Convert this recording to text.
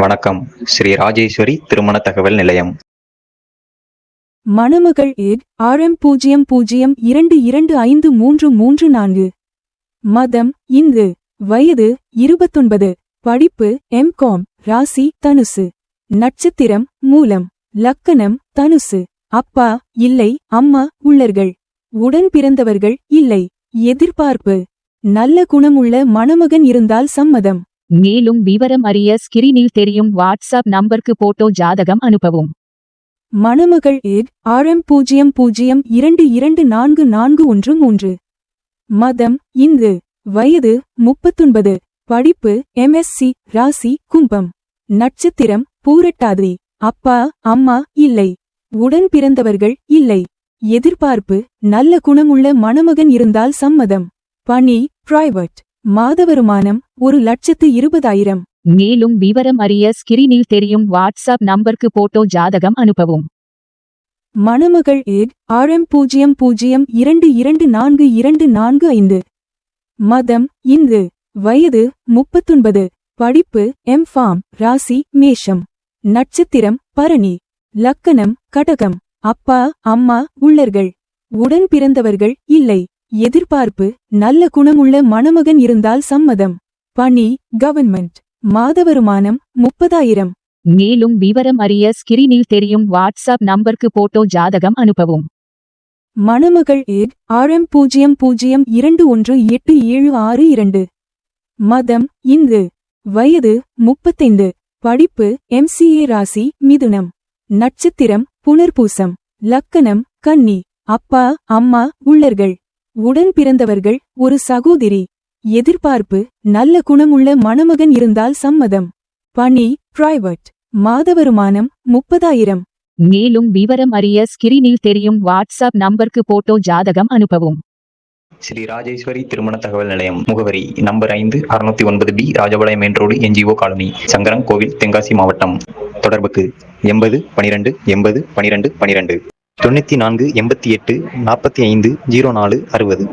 வணக்கம். ஸ்ரீ ராஜேஸ்வரி திருமண தகவல் நிலையம். மணமகள் ஏட் RM00225334. மதம் இந்து. வயது 29. படிப்பு M.Com. ராசி தனுசு. நட்சத்திரம் மூலம். லக்கணம் தனுசு. அப்பா இல்லை, அம்மா உள்ளர்கள். உடன் பிறந்தவர்கள் இல்லை. எதிர்பார்ப்பு நல்ல குணமுள்ள மணமகன் இருந்தால் சம்மதம். மேலும் விவரம் அறிய ஸ்கிரீனில் தெரியும் வாட்ஸ்அப் நம்பருக்கு போட்டோ ஜாதகம் அனுப்பவும். மணமகள் ஏட் RM00222441. மதம் இந்து. வயது 39. படிப்பு MSc. ராசி கும்பம். நட்சத்திரம் பூரட்டாதி. அப்பா அம்மா இல்லை. உடன் பிறந்தவர்கள் இல்லை. எதிர்பார்ப்பு நல்ல குணமுள்ள மணமகன் இருந்தால் சம்மதம். பணி பிரைவேட். மாத வருமானம் 1,20,000. மேலும் விவரம் அறிய ஸ்கிரீனில் தெரியும் வாட்ஸ்அப் நம்பருக்கு போட்டோ ஜாதகம் அனுப்பவும். மணமகள் ஏட் RM00222425. மதம் இந்து. வயது 39. படிப்பு M.Pharm. ராசி மேஷம். நட்சத்திரம் பரணி. லக்கணம் கடகம். அப்பா அம்மா உள்ளர்கள். உடன் பிறந்தவர்கள் இல்லை. எதிர்பார்ப்பு நல்ல குணமுள்ள மணமகன் இருந்தால் சம்மதம். பணி கவர்மெண்ட். மாத வருமானம் 30,000. மேலும் விவரம் அறிய ஸ்கிரீனில் தெரியும் வாட்ஸ்அப் நம்பருக்கு போட்டோ ஜாதகம் அனுப்பவும். மணமகள் ஏட் RM00218762. மதம் இந்து. வயது 35. படிப்பு MCA. ராசி மிதுனம். நட்சத்திரம் புனர்பூசம். லக்கணம் கன்னி. அப்பா அம்மா உள்ளர்கள். உடன் பிறந்தவர்கள் ஒரு சகோதரி. எதிர்பார்ப்பு நல்ல குணமுள்ள மணமகன் இருந்தால் சம்மதம். பணி பிரைவேட். மாத வருமானம் 30,000. மேலும் விவரம் அறிய ஸ்கிரீனில் தெரியும் வாட்ஸ்அப் நம்பருக்கு போட்டோ ஜாதகம் அனுப்பவும். ஸ்ரீ ராஜேஸ்வரி திருமண தகவல் நிலையம். முகவரி number 5, 609B Rajapalayam main road, NGO colony, Sankaran கோவில், தென்காசி மாவட்டம். தொடர்புக்கு 80 12 80 12 12 94 88 45 04 60.